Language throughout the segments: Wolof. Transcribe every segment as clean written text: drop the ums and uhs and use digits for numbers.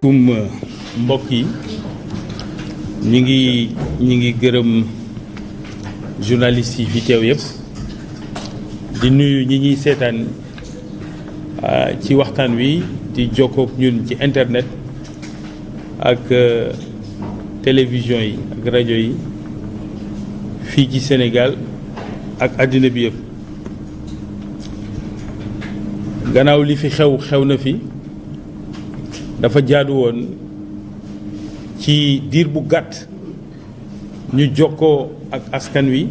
kum mbokk yi ñi ngi gërëm journalistes yi fi teew yëpp di nuyu ñi ñuy seetaan ci waxtaan wi di jokkook ñun ci internet ak télévision yi ak rajo yi fii ci Sénégal ak àddina bi yëpp gannaaw li fi xew na fi dafa jaadu woon ci diir bu gàtt ñu jokkoo ak askan wi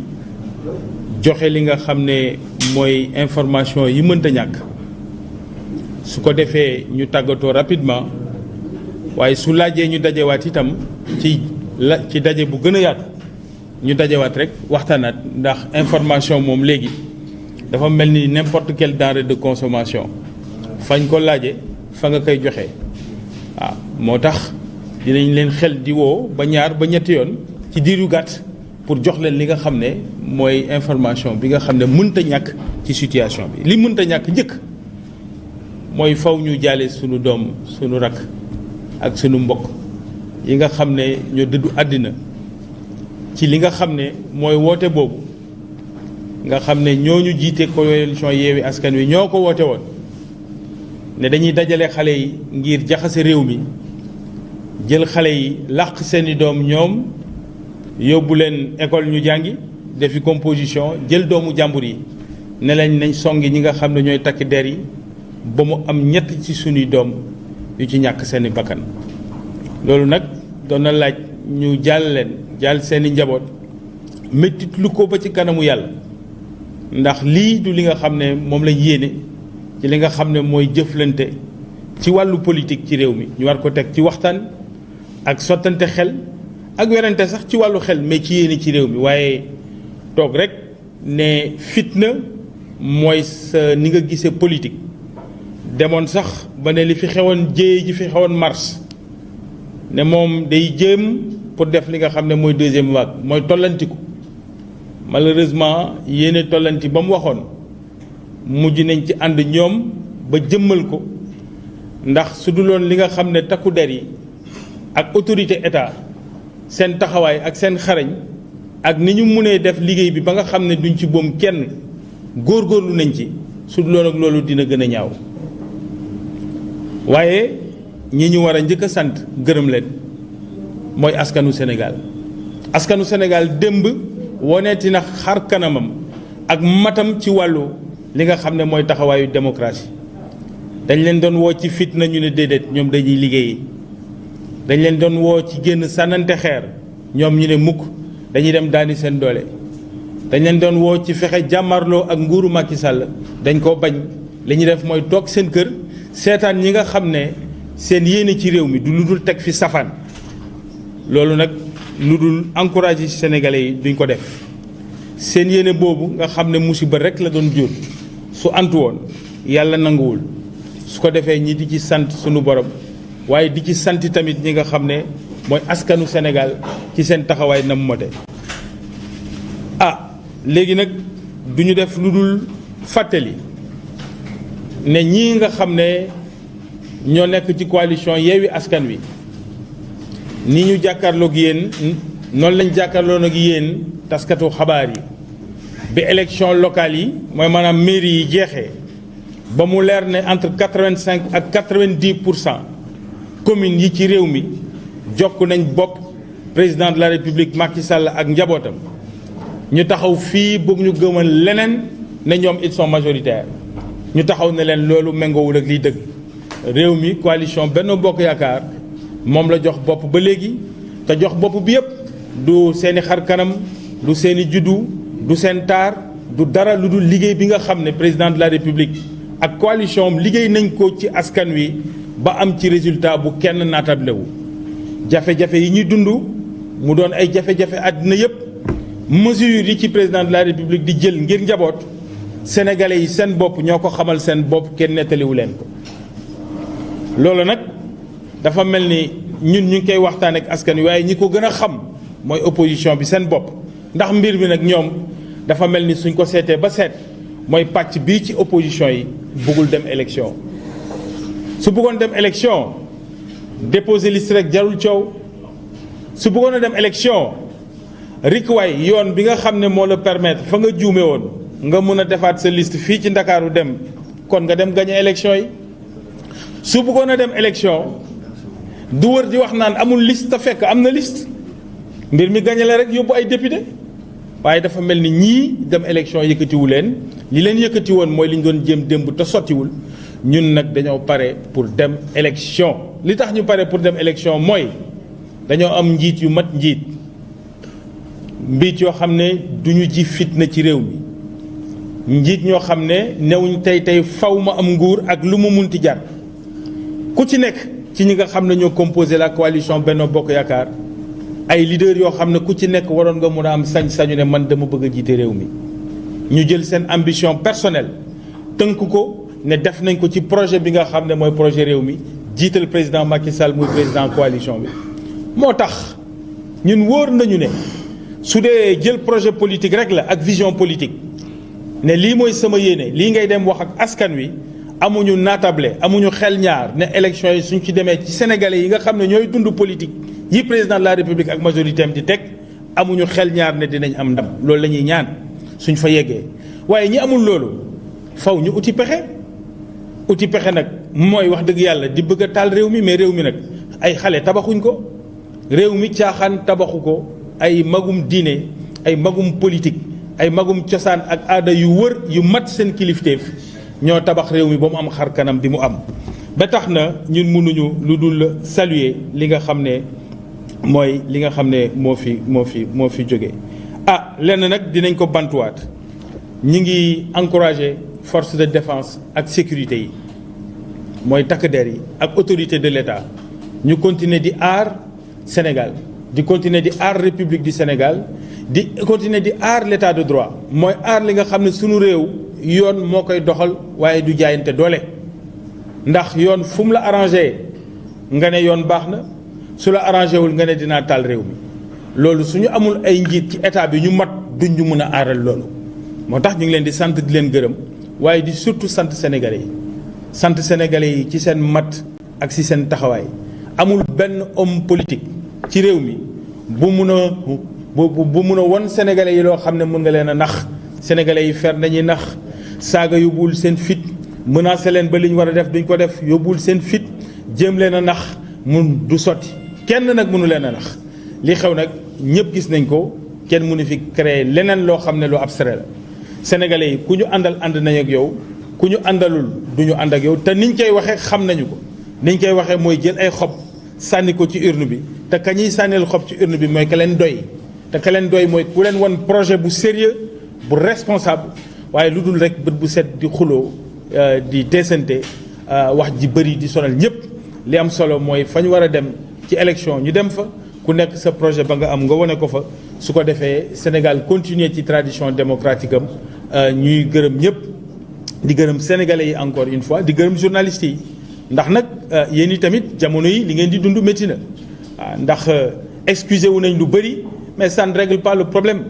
joxe li nga xam ne mooy information yi mënta ñàkk su ko defee ñu tàggatoo rapidement waaye su laajee ñu dajewaat itam ci daje bu gën a yaatu ñu dajewaat rek waxtaanaat ndax information moom léegi dafa mel ni n'importe quelle denrée de consommation fañ ko laaje fa nga koy joxe. waaw moo tax dinañ leen xel di woo ba ñaar ba ñetti yoon ci diir yu gàtt pour jox leen li nga xam ne mooy information bi nga xam ne mënta ñàkk ci situation bi li mënta ñàkk njëkk mooy faw ñu jaale sunu doom sunu rakk ak sunu mbokk yi nga xam ne ñoo dëddu àddina ci li nga xam ne mooy woote boobu nga xam ne ñooñu jiite coalition Yewwi Askan Wi ñoo ko woote woon ne dañuy dajale xale yi ngir jaxase réew mi jël xale yi làq seeni doom ñoom yóbbu leen école ñu jàngi defi composition jël doomu jàmbur yi ne lañ nañ songi ñi nga xam ne ñooy takk der yi ba mu am ñett ci sunuy doom yu ci ñàkk seeni bakkan loolu nag doon na laaj ñu jàll seeni njaboot mettit lu ko ba ci kanamu yàlla ndax lii du li nga xam ne moom lañ yéene ci li nga xam ne mooy jëflante ci wàllu politique ci réew mi ñu war ko teg ci waxtaan ak sottante xel ak werante sax ci wàllu xel mais ci yéene ci réew mi waaye toog rek ne fitna mooy sa ni nga gisee politique demoon sax ba ne li fi xewoon jéye ji fi xewoon mars ne moom day jéem pour def li nga xam ne mooy deuxième vague mooy tollantiku malheureusement yéene tollanti ba mu waxoon mujj nañ ci ànd ñoom ba jëmmal ko ndax su duloon li nga xam ne takku der yi ak autorité état seen taxawaay ak seen xarañ ak ni ñu mënee def liggéey bi ba nga xam ne duñ ci boom kenn góorgóorlu nañ ci su duloon ak loolu dina gën a ñaaw waaye ñi ñu war a njëkk a sant gërëm leen mooy askanu Sénégal askanu Sénégal démb woneeti na xar kanamam ak matam ci wàllu li nga xam ne mooy taxawaayu démocratie dañ leen doon woo ci fitna ñu ne déedéet ñoom dañuy liggéeyi dañ leen doon woo ci génn sànnante xeer ñoom ñu ne mukk dañuy dem daani seen doole dañ leen doon woo ci fexe jàmmarloo ak nguuru Macky Sall dañ koo bañ li ñuy def mooy toog seen kër seetaan ñi nga xam ne seen yéene ci réew mi du lu dul teg fi safaan loolu nag lu dul encouragé ci sénégalais yi duñ ko def seen yéene boobu nga xam ne musiba rek la doon jur su antu woon yàlla nanguwul su ko defee ñi di ci sant sunu borom waaye di ci sant tamit ñi nga xam ne mooy askanu Sénégal ci seen taxawaay na mu mote léegi nag du ñu def lu dul fàttali ne ñii nga xam ne ñoo nekk ci coalition Yewwi Askan Wi ni ñu jàkkaarloog yéen noonu lañ jàkkaarloo nag yéen taskatu xabaar yi bi élection locale yi mooy maanaam mairie yi jeexee ba mu leer ne entre 85 ak 90% communes yi ci réew mi jokk nañ bopp président de la république Macky Sall ak njabootam ñu taxaw fii bëgg ñu gëmal leneen ne ñoom ils sont majoritaires ñu taxaw ne leen loolu méngoowul ak liy dëgg réew mi coalition Benno Bokk Yaakaar moom la jox bopp ba léegi te jox bopp bi yëpp du seeni xar kanam du seeni juddu du seen taar du dara lu dul liggéey bi nga xam ne président de la république ak coalition am liggéey nañ ko ci askan wi ba am ci résultat bu kenn naatable wu jafe-jafe yi ñuy dund mu doon ay jafe-jafe àddina yëpp mesures yi ci président de la république di jël ngir njaboot sénégalais yi seen bopp ñoo ko xamal seen bopp kenn nettaliwu leen ko loolu nag dafa mel ni ñun ñu ngi koy waxtaan ak askan wi waaye ñi ko gën a xam mooy opposition bi seen bopp ndax mbir mi nag ñoom dafa mel ni suñ ko seetee ba seet mooy pàcc bii ci opposition yi bëggul dem élection su bëggoon dem élection déposer liste rek jarul coow su bëggoon a dem élection rikwaay yoon bi nga xam ne moo la permettre fa nga juume woon nga mun a defaat sa liste fii ci Ndakaaru dem kon nga dem gagné élection yi su bëggoon a dem élection du wër di wax naan amul liste te fekk am na liste mbir mi gagné la rek yóbbu ay député waaye dafa mel ni ñii dem élection yëkkatiwu leen li leen yëkkati woon mooy li ñu doon jéem démb te sottiwul ñun nag dañoo pare pour dem élection li tax ñu pare pour dem élection mooy dañoo am njiit yu mat njiit mbiit yoo xam ne duñu ji fitna ci réew mi njiit ñoo xam ne newuñ tey faw ma am nguur ak lu mu munti jar ku ci nekk ci ñi nga xam ne ñoo composé la coalition Benno Bokk Yaakaar ay leader yoo xam ne ku ci nekk waroon nga mun a am sañ-sañu ne man dama bëgg a jiite réew mi ñu jël seen ambition personnelle tënk ko ne def nañ ko ci projet bi nga xam ne mooy projet réew mi jiital président Macky Sall muy président coalition bi moo tax ñun wóor nañu ne su dee jël projet politique rek la ak vision politique ne lii mooy sama yéene lii ngay dem wax ak askan wi amuñu naatable amuñu xel ñaar ne élection yi suñ ci demee ci sénégalais yi nga xam ne ñooy dund politique yi président de la république ak majorité am di teg amuñu xel ñaar ne dinañ am ndam loolu la ñuy ñaan suñ fa yeggee waaye ñi amul loolu faw ñu uti pexe nag mooy wax dëgg yàlla di bëgg a taal réew mi mais réew mi nag ay xale tabaxuñ ko réew mi caaxaan tabaxu ko ay magum diine ay magum politique ay magum cosaan ak aada yu wër yu mat seen kilifteef ñoo tabax réew mi ba mu am xar kanam bi mu am ba tax na ñun mënuñu lu dul saluer li nga xam ne mooy li nga xam ne moo fi jóge lenn nag dinañ ko bantuwaat ñi ngi encourager force de défense ak sécurité yi mooy takk der yi ak autorité de l'État ñu continuer di aar Sénégal di continuer di aar République du Sénégal di continuer di aar l'état de droit mooy aar li nga xam ne sunu réew yoon moo koy doxal waaye du jaayante doole ndax yoon fu mu la arrangé nga ne yoon baax na su la arrangé wul nga ne dinaa taal réew mi loolu suñu amul ay njiit ci état bi ñu mat duñ ñu mën a aaral loolu moo tax ñu ngi leen di sant di leen gërëm waaye di surtout sant sénégalais yi ci seen mat ak ci seen taxawaay amul benn homme politique ci réew mi bu mun a won sénégalais yi loo xam ne mun nga leen a nax sénégalais yi fer nañuy nax saaga yóbbuwul seen fit menacé leen ba li ñu war a def duñ ko def yóbbuwul seen fit jéem leen a nax mun du sotti kenn nag mënu leen a nax li xew nag ñëpp gis nañ ko kenn mënu fi créer leneen loo xam ne lu abstrait la sénégalais yi ku ñu àndal ànd nañ ak yow ku ñu àndalul du ñu ànd ak yow te niñ koy waxee xam nañu ko niñ koy waxee mooy jël ay xob sànni ko ci urne bi te ka ñuy sànnil xob ci urne bi mooy ka leen doy te ka leen doy mooy ku leen wan projet bu sérieux bu responsable waaye lu dul rek bët bu set di xuloo di teesante wax ji bëri di sonal ñëpp li am solo mooy fa ñu war a dem ci élection ñu dem fa ku nekk sa projet ba nga am nga wane ko fa su ko defee Sénégal continuer ci tradition démocratique am ñuy gërëm ñëpp di gërëm sénégalais yi encore une fois di gërëm journalistes yi ndax nag yéen i tamit jamono yi li ngeen di dund métti na ndax excusé wu nañ lu bëri mais ça ne règle pas le problème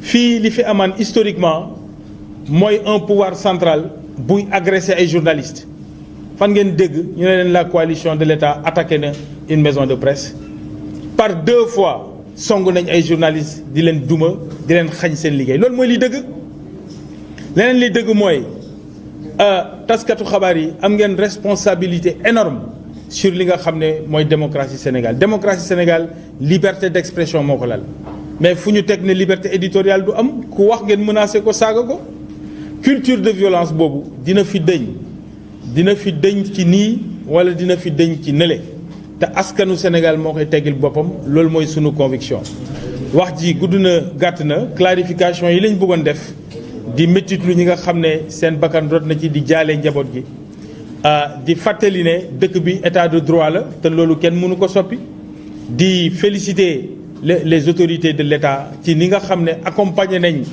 fii li fi amaan historiquement mooy un pouvoir central buy agressé ay journalistes fan ngeen dégg ñu ne leen la coalition de l'État attaqué na une maison de presse par 2 fois song nañ ay journalistes di leen duma di leen xañ seen liggéey loolu mooy li dëgg leneen li dëgg mooy taskatu xabaar yi am ngeen responsabilité énorme sur li nga xam ne mooy démocratie Sénégal liberté d'expression moo ko lal mais fu ñu teg ne liberté éditoriale du am ku wax ngeen menacé ko saaga ko culture de violence boobu dina fi dëñ ci nii wala dina fi dëñ ci nële te askanu Sénégal moo koy teggil boppam loolu mooy sunu conviction wax ji gudd na gàtt na clarification yi lañ bëggoon def di méttitlu ñi nga xam ne seen bakkan rot na ci di jaale njaboot gi di fàttali ne dëkk bi état de droit la te loolu kenn mënu ko soppi di féliciter les autorités de l'État ci ni nga xam ne accompagné nañ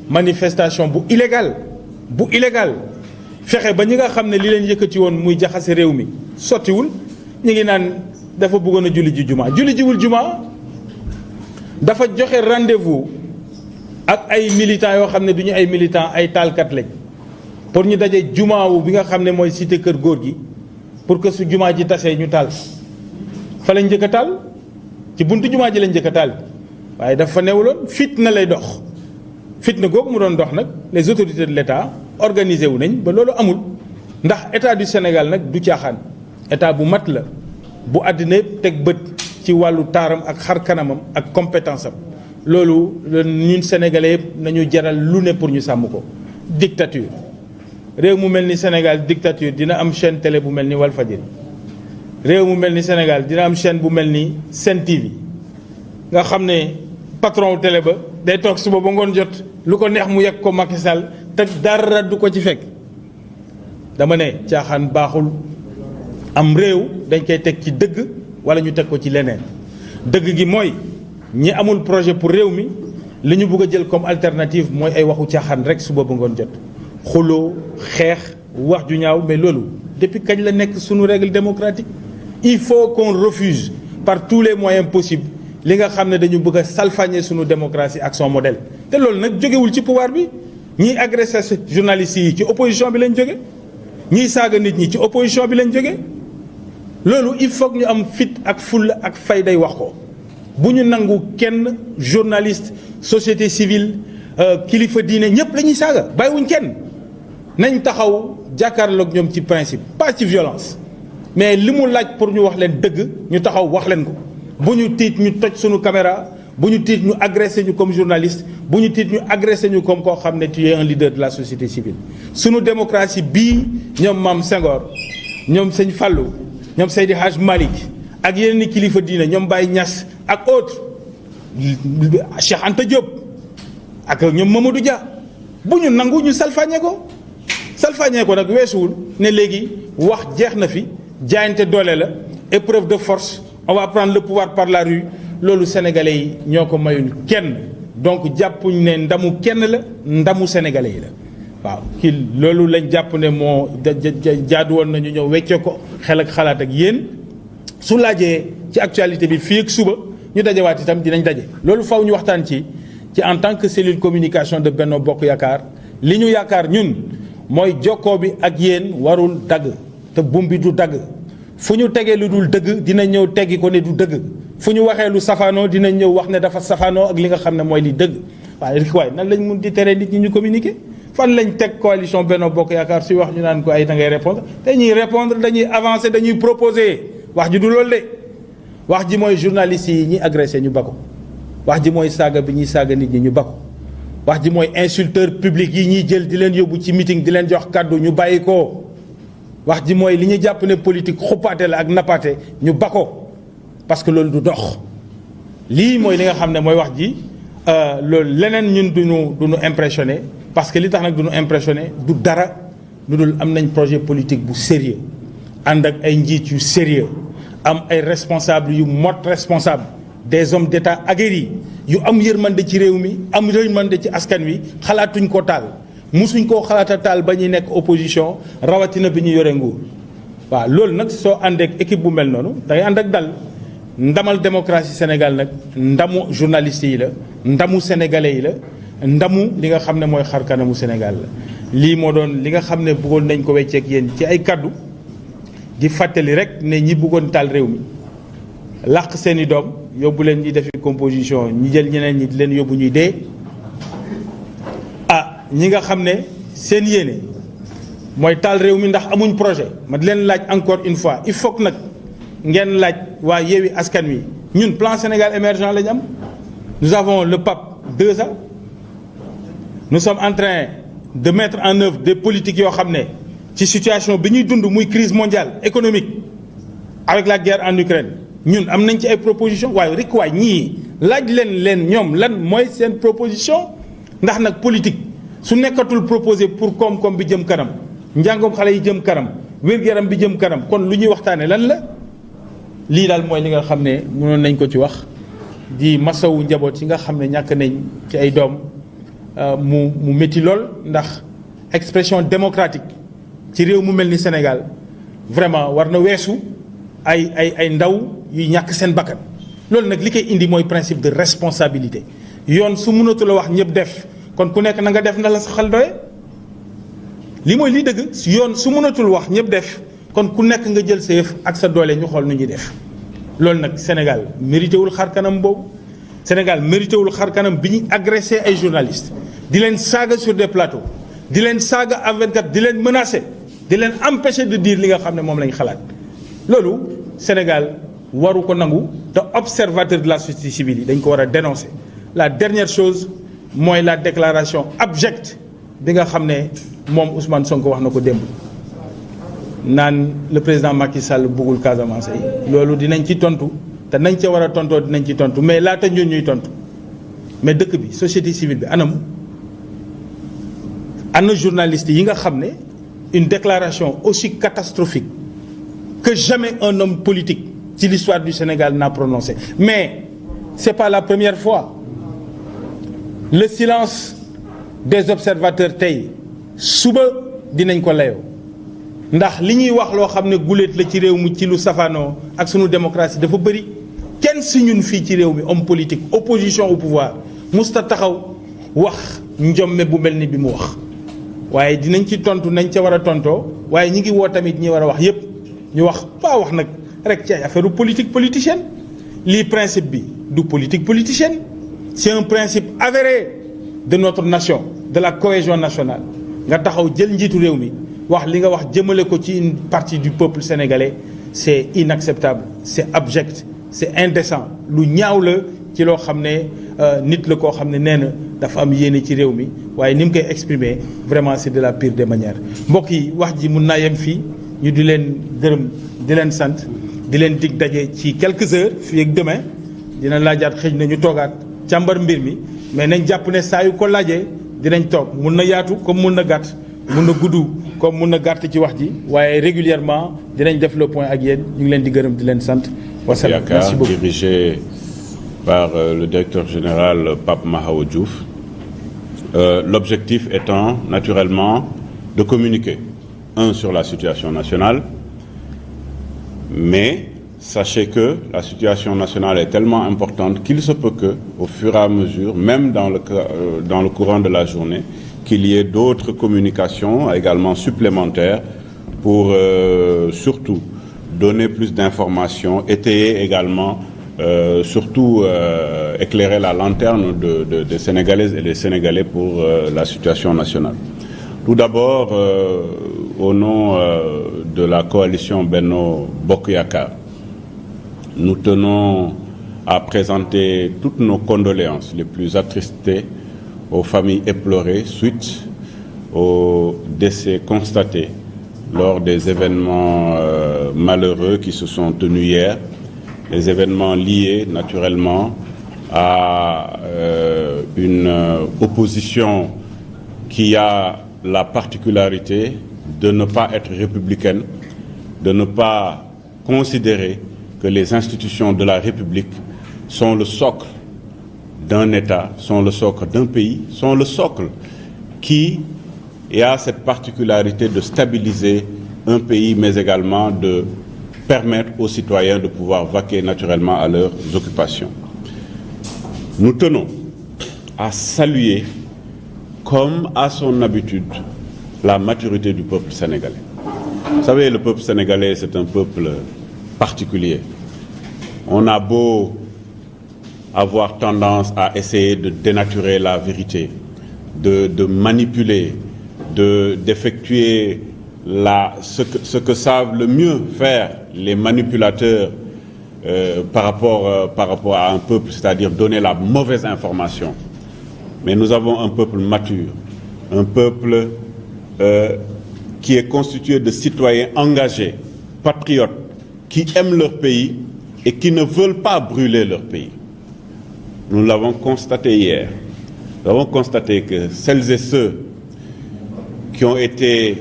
manifestation bu illégal fexe ba ñi nga xam ne li leen yëkkati woon muy jaxase réew mi sottiwul ñu ngi naan dafa bëggoon a julli ji jiwul juma dafa joxe rendez-vous ak ay militants yoo xam ne du ñu ay militants ay taalkat lañ pour ñu daje jumaawu bi nga xam ne mooy cité kër góor gi pour que su jumaa ji tasee ñu taal fa lañ njëkk a taal ci buntu jumaa ji lañ njëkk a taal waaye dafa newuloon fitna lay dox fitna googu mu doon dox nag les autorités de l'État organisé wu nañ ba loolu amul ndax état du Sénégal nag du caaxaan état bu mat la bu àddina yëpp teg bët ci wàllu taaram ak xar kanamam ak compétence am loolu ñun sénégalais yëpp nañu jaral lu ne pour ñu sàmm ko. dictature réew mu mel ni Sénégal dictature dina am chaîne télé bu mel ni Walfadjri réew mu mel ni Sénégal dina am chaîne bu mel ni Sen TV nga xam ne patron wu télé ba day toog suba ba ngoon jot lu ko neex mu yegg ko Macky Sall te dara du ko ci fekk. dama ne caaxaan baaxul am réew dañ koy teg ci dëgg wala ñu teg ko ci leneen dëgg gi mooy ñi amul projet pour réew mi li ñu bëgg a jël comme alternative mooy ay waxu caaxaan rek suba ba ngoon jot xuloo xeex wax ju ñaaw mais loolu depuis kañ la nekk suñu règle démocratique. il faut qu'on refuse par tous les moyens possibles li nga xam ne dañu bëgg a salfañe suñu démocratie ak son modèle te loolu nag jógewul ci pouvoir bi ñiy agressé journalistes yi ci opposition bi lañ jóge ñiy saaga nit ñi ci opposition bi lañ jóge loolu il faut que ñu am fit ak fulla ak fayday wax ko bu ñu nangu kenn journaliste société civile kilifa diine ñëpp la ñuy saaga bàyyiwuñ kenn nañ taxaw jàkkaarloog ñoom ci principe pas ci violence mais li mu laaj pour ñu wax leen dëgg ñu taxaw wax leen ko bu ñu tiit ñu toj suñu caméra bu ñu tiit ñu agressé ñu comme journaliste bu ñu tiit ñu agressé ñu comme koo xam ne tu es un leader de la société civile suñu démocratie bii ñoom Mame Senghor ñoom Sëñ Fallou ñoom Seydi Hadj Malick ak yeneen i kilifa diine ñoom Baye Niass ak autres Cheikh Anta Diop ak ñoom Mamadou Dia bu ñu nangu ñu salfaañee ko nag weesuwul ne léegi wax jeex na fi jaayante doole la épreuve de force on va prendre le pouvoir par la rue loolu sénégalais yi ñoo ko mayul kenn donc jàppuñ ne ndamu kenn la ndamu sénégalais yi la waaw kii loolu lañ jàpp ne moo jaadu woon nañu ñëw wecce ko xel ak xalaat ak yéen su laajee ci actualité bi fii ak suba ñu dajewaat itam dinañ daje loolu faw ñu waxtaan ci en tant que cellule communication de Benno Bokk Yaakaar li ñu yaakaar ñun mooy jokkoo bi ak yéen warul dagg te buum bi du dagg fu ñu tegee lu dul dëgg dina ñëw teggi ko ne du dëgg fu ñu waxee lu safaanoo dina ñëw wax ne dafa safaanoo ak li nga xam ne mooy li dëgg waaye nan lañ mun di teree nit ñi ñu communiquer fan lañ teg coalition Benno Bokk Yaakaar suy wax ñu naan ko ay da ngay répondre dañuy répondre dañuy avancer dañuy proposer wax ji du loolu de wax ji mooy journalistes yi ñi agressé ñu bako wax ji mooy saaga bi ñuy saaga nit ñi ñu bako wax ji mooy insulteur public yi ñuy jël di leen yóbbu ci meeting di leen jox kàddu ñu bàyyi ko wax ji mooy li ñu jàpp ne politique xuppaate la ak nappaate ñu bako parce que loolu du dox lii mooy li nga xam ne mooy wax ji loolu leneen ñun duñu impressionné parce que li tax nag duñu impressionné du dara lu dul am nañ projet politique bu sérieux ànd ak ay njiit yu sérieux am ay responsables yu mot responsable des hommes d'État aguerris yu am yërmande ci réew mi am yërmande ci askan wi xalaatuñ ko taal musuñ koo xalaata taal ba ñuy nekk opposition rawatina bi ñu yore nguur waaw loolu nag soo àndeek équipe bu mel noonu da ngay ànd ak dal ndamal démocratie Sénégal nag ndamu journalistes yi la ndamu sénégalais yi la ndamu li nga xam ne mooy xar kanamu Sénégal la lii moo doon li nga xam ne bëggoon nañ ko wecceek yéen ci ay kaddu di fàttali rek ne ñi bëggoon taal réew mi làq seeni doom yóbbu leen ñi defi composition ñi jël ñeneen ñi di leen yóbbu ñuy dee ñi nga xam ne seen yéene mooy taal réew mi ndax amuñ projet ma di leen laaj encore une fois il faut que nag ngeen laaj waa Yewwi Askan Wi ñun plan Sénégal émergent la ñu am nous avons le PAP 2A nous sommes en train de mettre en œuvre des politiques yoo xam ne ci situation bi ñuy dund muy crise mondiale économique avec la guerre en Ukraine ñun am nañ ci ay propositions waaye rek waay ñii laaj leen ñoom lan mooy seen proposition ndax nag politique su nekkatul proposé pour koom-koom bi jëm kanam njàngoom xale yi jëm kanam wér-gu-yaram bi jëm kanam kon lu ñuy waxtaane lan la lii daal mooy li nga xam ne mënoon nañ ko ci wax di masawu njaboot yi nga xam ne ñàkk nañ ci ay doom mu métti lool ndax expression démocratique ci réew mu mel ni Sénégal vraiment war na weesu ay ndaw yuy ñàkk seen bakkan loolu nag li koy indi mooy principe de responsabilité yoon su mënatul a wax ñëpp def kon ku nekk na nga def na la sa xel doye li mooy lii dëgg yoon su mënatul wax ñëpp def kon ku nekk nga jël sa yëf ak sa doole ñu xool nu ñuy def loolu nag Sénégal mérité wul xar kanam boobu Sénégal mérité wul xar kanam bi ñu agressé ay journalistes di leen saaga sur des plateaux di leen saaga à 24 di leen menacer di leen empêcher de dire li nga xam ne moom lañ xalaat loolu Sénégal waru ko nangu te observateur de la société civile yi dañ ko war a dénoncer. La dernière chose mooy la déclaration abjecte bi nga xam ne moom Ousmane Sonko wax na ko démb naan le président Macky Sall bëggul Casamance yi loolu dinañ ci tontu te nañ ca war a tontoo dinañ ci tontu mais laata ñun ñuy tontu mais dëkk bi société civile bi ana journaliste yi nga xam ne une déclaration aussi catastrophique que jamais un homme politique ci l'histoire du Sénégal n'a prononcé. Mais c'est pas la première fois. Le silence des observateurs tey suba dinañ ko layoo ndax li ñuy wax loo xam ne guléet la ci réew mi ci lu safaanoo ak sunu démocratie dafa bëri kenn si ñun fii ci réew mi homme politique opposition au pouvoir musta taxaw wax njomme bu mel ni bi mu wax waaye dinañ ci tontu nañ ca war a tontoo waaye ñi ngi woo tamit ñi war a wax yépp ñu wax pas wax nag rek ci ay affaire politique politicienne lii principe bi du politique politicienne c'est un principe avéré de notre nation de la cohésion nationale nga taxaw jël njiitu réew mi wax li nga wax jëmale ko ci une partie du peuple sénégalais c'est inacceptable c'est abject c'est indécent lu ñaaw la ci loo xam ne nit la koo xam ne nee na dafa am yéene ci réew mi waaye ni mu koy exprimer vraiment c'est de la pire des manières mbokk yi wax ji mun naa yem fii ñu di leen gërëm di leen sant di leen dig daje ci quelques heures fii ak demain dina laajaat xëy na ñu toogaat càmbar mbir mi mais nañ jàpp ne saa yu ko laajee dinañ toog mun na yaatu comme mun na gàtt mun na gudd comme mun na gàtt ci wax ji waaye régulièrement dinañ def le point ak yéen ñu ngi leen di gërëm di leen sant. wasalaam merci beaucoup dirigé par le directeur général Pape Mahawa Diouf. L'objectif étant naturellement de communiquer sur la situation nationale, mais sachez que la situation nationale est tellement importante qu'il se peut que, au fur et à mesure, même dans le courant de la journée, qu'il y ait d'autres communications également supplémentaires pour surtout donner plus d'informations, étayer également, surtout éclairer la lanterne des Sénégalaises et des Sénégalais pour la situation nationale. Tout d'abord, au nom de la coalition Benno Bokk Yakaar, nous tenons à présenter toutes nos condoléances les plus attristées aux familles éplorées suite aux décès constatés lors des événements malheureux qui se sont tenus hier, des événements liés naturellement à une opposition qui a la particularité de ne pas être républicaine, de ne pas considérer que les institutions de la République sont le socle d'un État, sont le socle d'un pays, sont le socle qui a cette particularité de stabiliser un pays, mais également de permettre aux citoyens de pouvoir vaquer naturellement à leurs occupations. Nous tenons à saluer, comme à son habitude, la maturité du peuple sénégalais. Vous savez, le peuple sénégalais, c'est un peuple particulier. On a beau avoir tendance à essayer de dénaturer la vérité, de manipuler, d'effectuer ce que savent le mieux faire les manipulateurs par rapport à un peuple, c'est-à-dire donner la mauvaise information. Mais nous avons un peuple mature, un peuple qui est constitué de citoyens engagés, patriotes, qui aiment leur pays et qui ne veulent pas brûler leur pays. Nous l'avons constaté hier. Nous avons constaté que celles et ceux qui ont été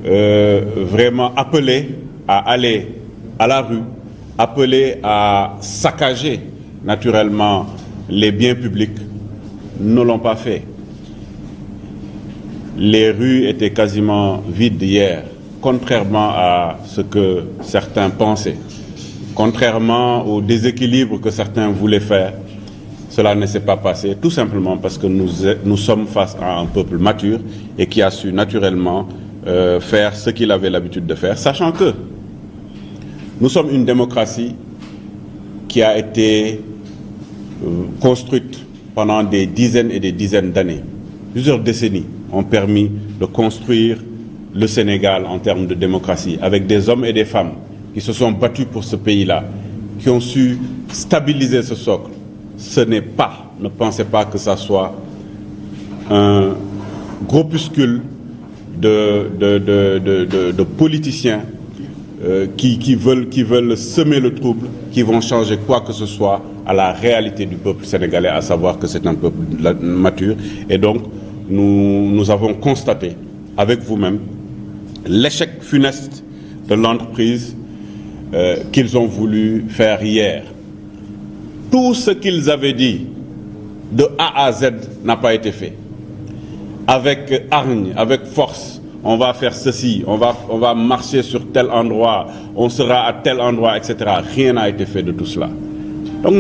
vraiment appelés à aller à la rue, appelés à saccager naturellement les biens publics, ne l'ont pas fait. Les rues étaient quasiment vides hier, contrairement à ce que certains pensaient, contrairement au déséquilibre que certains voulaient faire. Cela ne s'est pas passé, tout simplement parce que nous sommes face à un peuple mature et qui a su naturellement faire ce qu'il avait l'habitude de faire, sachant que nous sommes une démocratie qui a été construite pendant des dizaines et des dizaines d'années. Plusieurs décennies ont permis de construire le Sénégal en termes de démocratie, avec des hommes et des femmes qui se sont battus pour ce pays-là, qui ont su stabiliser ce socle. Ne pensez pas que ça soit un groupuscule de politiciens qui veulent semer le trouble, qui vont changer quoi que ce soit à la réalité du peuple sénégalais, à savoir que c'est un peuple mature. Et donc, nous avons constaté avec vous-même l'échec funeste de l'entreprise qu'ils ont voulu faire hier. Tout ce qu'ils avaient dit de A à Z n'a pas été fait. Avec hargne, avec force, on va faire ceci, on va marcher sur tel endroit, on sera à tel endroit, etc. Rien n'a été fait de tout cela. Donc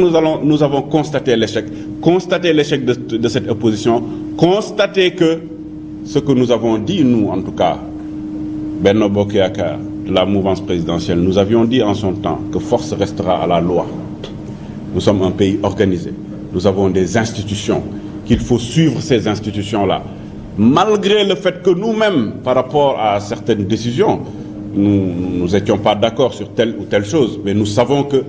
nous avons constaté l'échec de cette opposition, constaté que ce que nous avons dit, nous en tout cas, Benno Bokk Yakaar, de la mouvance présidentielle, nous avions dit en son temps que force restera à la loi. Nous sommes un pays organisé, nous avons des institutions, qu'il faut suivre ces institutions-là. Malgré le fait que nous-mêmes, par rapport à certaines décisions, nous n'étions pas d'accord sur telle ou telle chose, mais nous savons que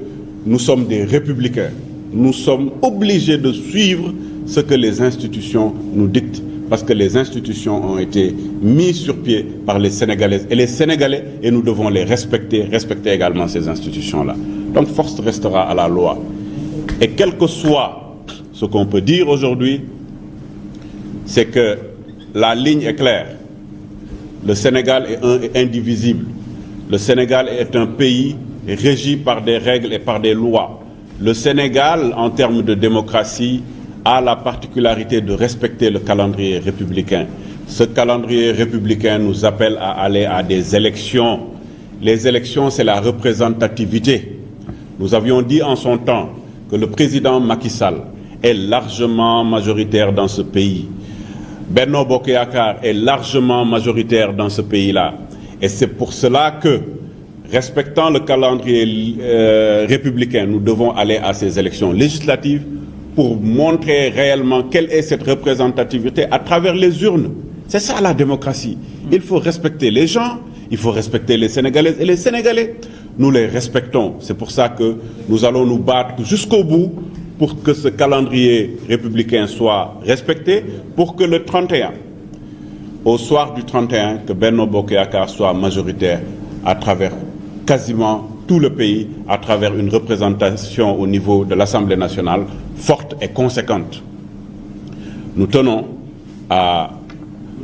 nous sommes des républicains. Nous sommes obligés de suivre ce que les institutions nous dictent, parce que les institutions ont été mises sur pied par les Sénégalaises et les Sénégalais, et nous devons les respecter également ces institutions-là. Donc force restera à la loi. Et quel que soit ce qu'on peut dire aujourd'hui, c'est que la ligne est claire. Le Sénégal est indivisible. Le Sénégal est un pays régi par des règles et par des lois. Le Sénégal, en termes de démocratie, a la particularité de respecter le calendrier républicain. Ce calendrier républicain nous appelle à aller à des élections. Les élections, c'est la représentativité. Nous avions dit en son temps que le président Macky Sall est largement majoritaire dans ce pays. Benno Bokk Yakaar est largement majoritaire dans ce pays-là. Et c'est pour cela que, respectant le calendrier républicain, nous devons aller à ces élections législatives pour montrer réellement quelle est cette représentativité à travers les urnes. C'est ça la démocratie. Il faut respecter les gens, il faut respecter les Sénégalaises et les Sénégalais. Nous les respectons. C'est pour ça que nous allons nous battre jusqu'au bout pour que ce calendrier républicain soit respecté, pour que le 31, au soir du 31, que Benno Bokk Yakaar soit majoritaire à travers quasiment tout le pays, à travers une représentation au niveau de l'Assemblée nationale forte et conséquente. Nous tenons à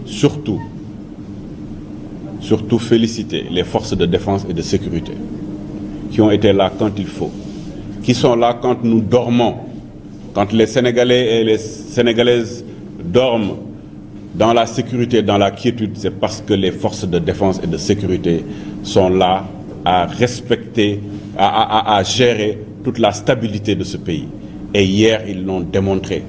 surtout féliciter les forces de défense et de sécurité qui ont été là quand il faut, qui sont là quand nous dormons, quand les Sénégalais et les Sénégalaises dorment dans la sécurité, dans la quiétude, c'est parce que les forces de défense et de sécurité sont là à respecter, à gérer toute la stabilité de ce pays. Et hier, ils l'ont démontré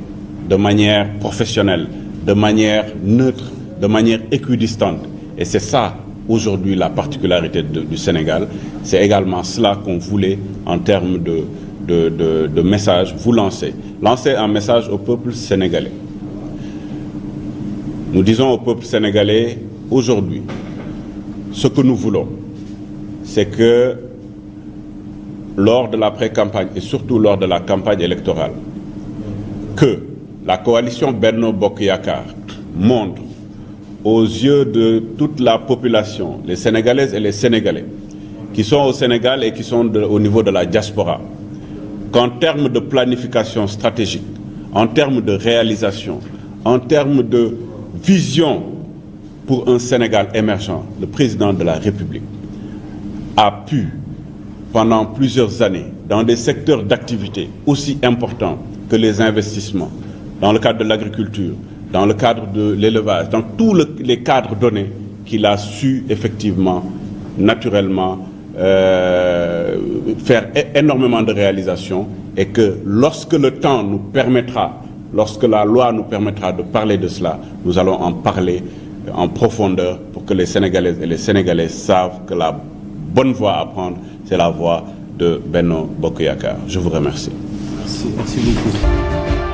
de manière professionnelle, de manière neutre, de manière équidistante. Et c'est ça, aujourd'hui, la particularité du Sénégal. C'est également cela qu'on voulait, en termes de message, vous lancer. Lancer un message au peuple sénégalais. Nous disons au peuple sénégalais, aujourd'hui, ce que nous voulons, c'est que lors de la pré-campagne et surtout lors de la campagne électorale, que la coalition Benno Bokk Yakaar montre aux yeux de toute la population, les Sénégalaises et les Sénégalais, qui sont au Sénégal et qui sont au niveau de la diaspora, qu'en termes de planification stratégique, en termes de réalisation, en termes de vision pour un Sénégal émergent, le président de la République a pu, pendant plusieurs années, dans des secteurs d'activité aussi importants que les investissements, dans le cadre de l'agriculture, dans le cadre de l'élevage, dans tous les cadres donnés, qu'il a su effectivement, naturellement, faire énormément de réalisations, et que lorsque le temps nous permettra, lorsque la loi nous permettra de parler de cela, nous allons en parler en profondeur pour que les Sénégalaises et les Sénégalais savent que la bonne voie à prendre, c'est la voie de Benno Bokk Yakaar. Je vous remercie. Merci beaucoup.